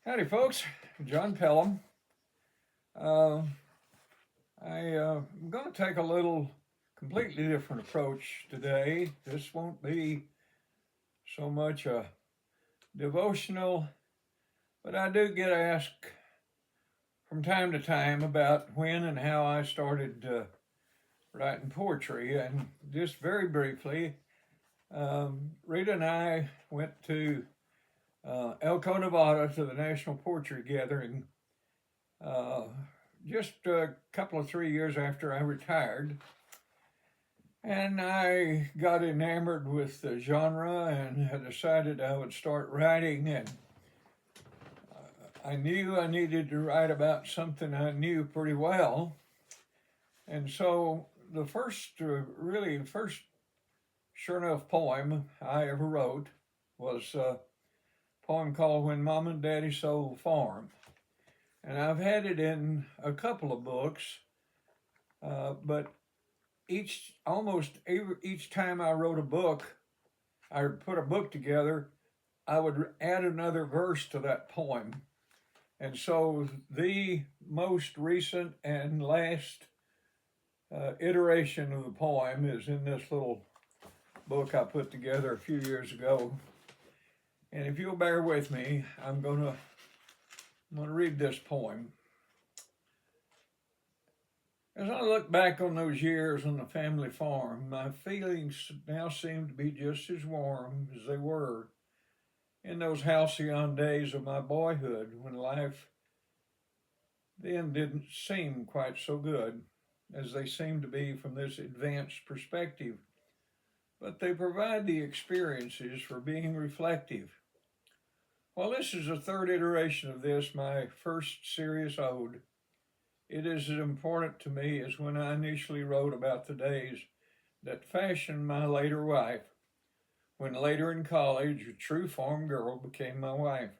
Howdy, folks. John Pelham. Uh, I'm going to take a little completely different approach today. This won't be so much a devotional, but I do get asked from time to time about when and how I started writing poetry. And just very briefly, Rita and I went to Elko, Nevada to the National Poetry Gathering uh, just a couple of 3 years after I retired. And I got enamored with the genre and had decided I would start writing. And I knew I needed to write about something I knew pretty well. And so the first sure enough poem I ever wrote was a poem called When Mom and Daddy Sold the Farm. And I've had it in a couple of books, but each time I wrote a book, I put a book together, I would add another verse to that poem. And so the most recent and last iteration of the poem is in this little book I put together a few years ago. And if you'll bear with me, I'm gonna read this poem. As I look back on those years on the family farm, my feelings now seem to be just as warm as they were in those halcyon days of my boyhood when life then didn't seem quite so good as they seem to be from this advanced perspective. But they provide the experiences for being reflective. While this is the third iteration of this, my first serious ode, it is as important to me as when I initially wrote about the days that fashioned my later wife, when later in college a true farm girl became my wife.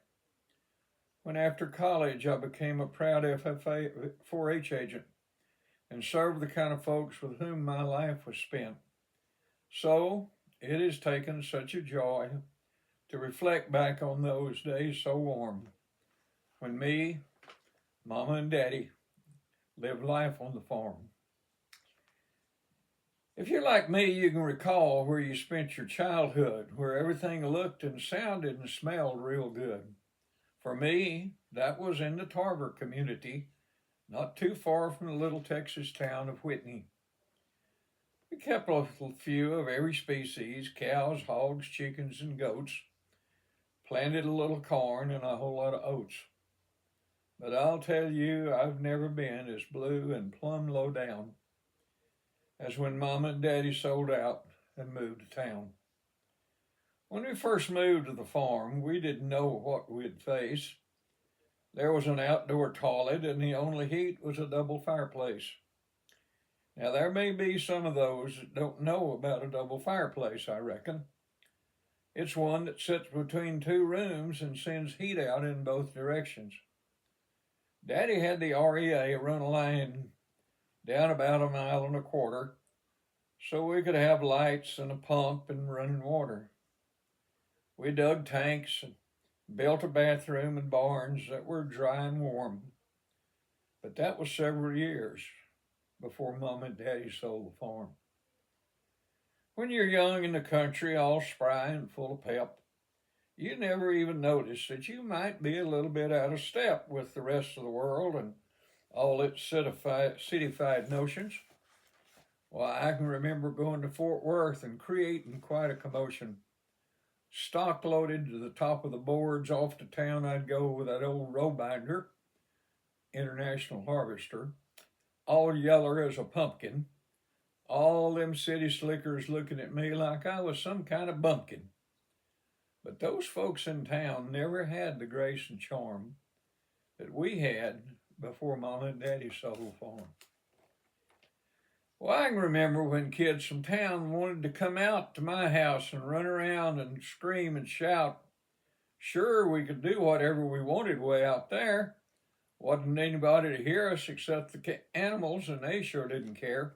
When after college I became a proud FFA 4-H agent and served the kind of folks with whom my life was spent. So it has taken such a joy to reflect back on those days so warm when me, Mama, and Daddy lived life on the farm. If you're like me, you can recall where you spent your childhood, where everything looked and sounded and smelled real good. For me, that was in the Tarver community, not too far from the little Texas town of Whitney. We kept a few of every species: cows, hogs, chickens, and goats, planted a little corn and a whole lot of oats. But I'll tell you, I've never been as blue and plumb low down as when Mama and Daddy sold out and moved to town. When we first moved to the farm, we didn't know what we'd face. There was an outdoor toilet, and the only heat was a double fireplace. Now, there may be some of those that don't know about a double fireplace, I reckon. It's one that sits between two rooms and sends heat out in both directions. Daddy had the REA run a line down about 1.25 miles, so we could have lights and a pump and running water. We dug tanks and built a bathroom and barns that were dry and warm. But that was several years before Mom and Daddy sold the farm. When you're young in the country, all spry and full of pep, you never even notice that you might be a little bit out of step with the rest of the world and all its cityfied notions. Well, I can remember going to Fort Worth and creating quite a commotion. Stock loaded to the top of the boards, off to town I'd go with that old row binder, International Harvester, all yeller as a pumpkin, all them city slickers looking at me like I was some kind of bumpkin. But those folks in town never had the grace and charm that we had before Mama and Daddy sold the farm. Well, I can remember when kids from town wanted to come out to my house and run around and scream and shout. Sure, we could do whatever we wanted way out there. Wasn't anybody to hear us except the animals, and they sure didn't care.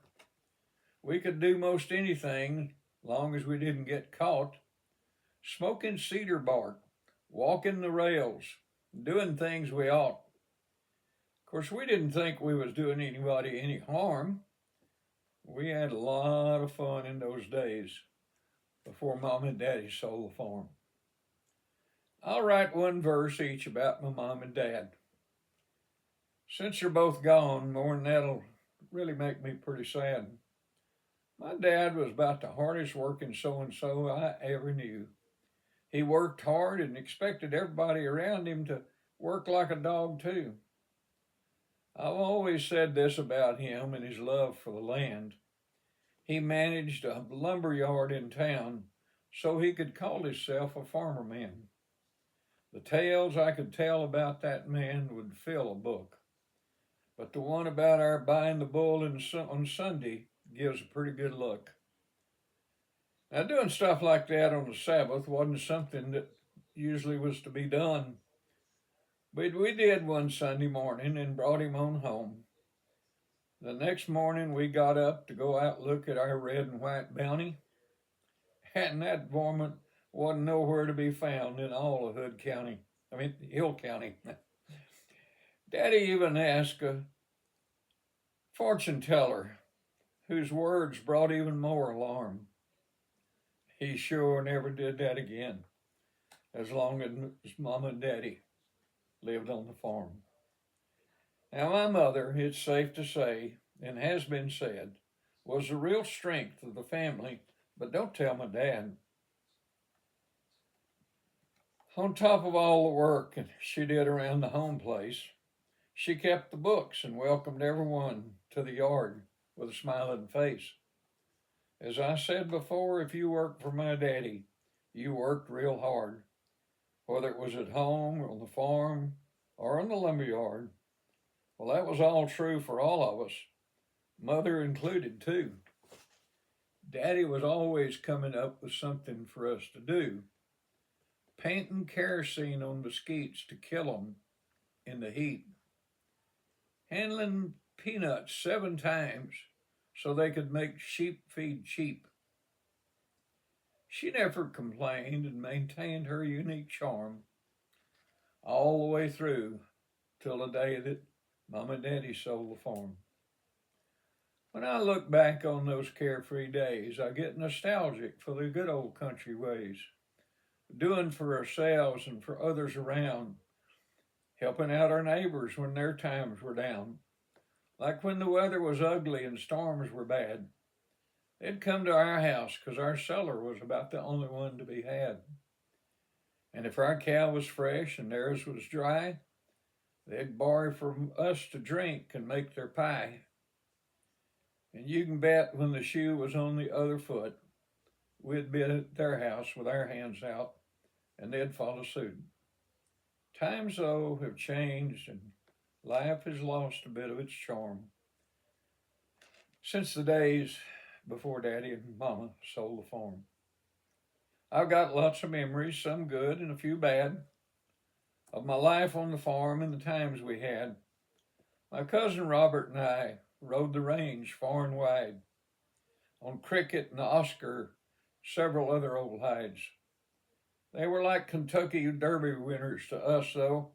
We could do most anything, long as we didn't get caught. Smoking cedar bark, walking the rails, doing things we ought. Of course, we didn't think we was doing anybody any harm. We had a lot of fun in those days before Mom and Daddy sold the farm. I'll write one verse each about my mom and dad. Since they're both gone, more than that'll really make me pretty sad. My dad was about the hardest working so-and-so I ever knew. He worked hard and expected everybody around him to work like a dog too. I've always said this about him and his love for the land. He managed a lumber yard in town so he could call himself a farmer man. The tales I could tell about that man would fill a book. But the one about our buying the bull on Sunday gives a pretty good look. Now, doing stuff like that on the Sabbath wasn't something that usually was to be done. But we did one Sunday morning and brought him on home. The next morning we got up to go out and look at our red and white bounty, and that varmint wasn't nowhere to be found in all of Hill County. Daddy even asked a fortune teller, whose words brought even more alarm. He sure never did that again, as long as Mom and Daddy lived on the farm. Now, my mother, it's safe to say, and has been said, was the real strength of the family, but don't tell my dad. On top of all the work she did around the home place, she kept the books and welcomed everyone to the yard with a smiling face. As I said before, if you worked for my daddy, you worked real hard, whether it was at home, or on the farm, or in the lumberyard. Well, that was all true for all of us, mother included too. Daddy was always coming up with something for us to do, painting kerosene on mesquites to kill them in the heat, handling peanuts 7 times so they could make sheep feed cheap. She never complained and maintained her unique charm all the way through till the day that Mom and Daddy sold the farm. When I look back on those carefree days, I get nostalgic for the good old country ways, doing for ourselves and for others around, helping out our neighbors when their times were down. Like when the weather was ugly and storms were bad, they'd come to our house because our cellar was about the only one to be had. And if our cow was fresh and theirs was dry, they'd borrow from us to drink and make their pie. And you can bet when the shoe was on the other foot, we'd be at their house with our hands out, and they'd follow suit. Times, though, have changed, and life has lost a bit of its charm since the days before Daddy and Mama sold the farm. I've got lots of memories, some good and a few bad, of my life on the farm and the times we had. My cousin Robert and I rode the range far and wide on Cricket and Oscar, several other old hides. They were like Kentucky Derby winners to us, though,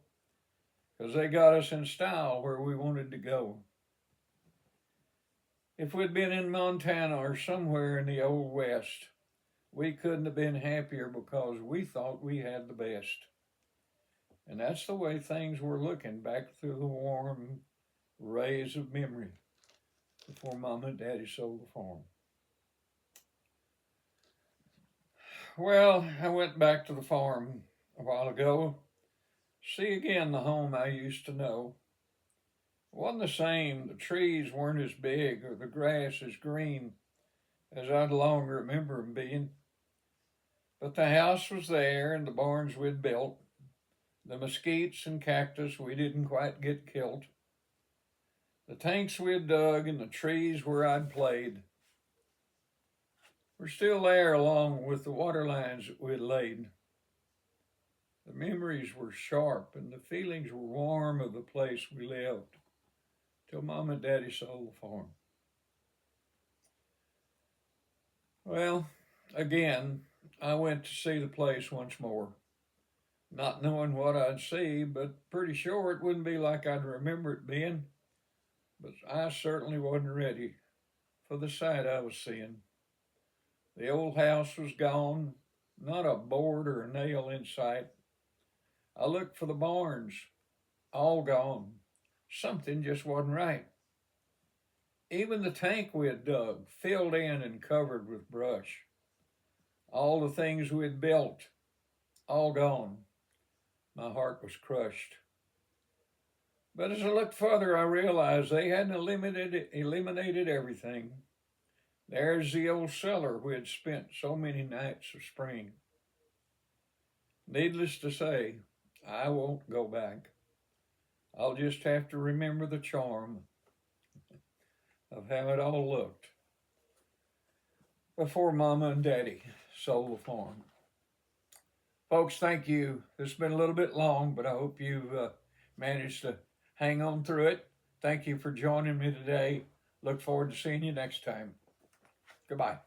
because they got us in style where we wanted to go. If we'd been in Montana or somewhere in the Old West, we couldn't have been happier because we thought we had the best. And that's the way things were looking back through the warm rays of memory before Mom and Daddy sold the farm. Well, I went back to the farm a while ago. See again the home I used to know. It wasn't the same. The trees weren't as big or the grass as green as I'd long remember them being. But the house was there and the barns we'd built, the mesquites and cactus we didn't quite get killed, the tanks we'd dug and the trees where I'd played were still there along with the water lines that we'd laid. The memories were sharp and the feelings were warm of the place we lived till Mom and Daddy sold the farm. Well, again, I went to see the place once more. not knowing what I'd see, but pretty sure it wouldn't be like I'd remember it being. But I certainly wasn't ready for the sight I was seeing. The old house was gone, not a board or a nail in sight. I looked for the barns, all gone. Something just wasn't right. Even the tank we had dug, filled in and covered with brush. All the things we had built, all gone. My heart was crushed. But as I looked further, I realized they hadn't eliminated everything. There's the old cellar we had spent so many nights of spring. Needless to say, I won't go back. I'll just have to remember the charm of how it all looked before Mama and Daddy sold the farm. Folks, thank you. It's been a little bit long, but I hope you've managed to hang on through it. Thank you for joining me today. Look forward to seeing you next time. Goodbye.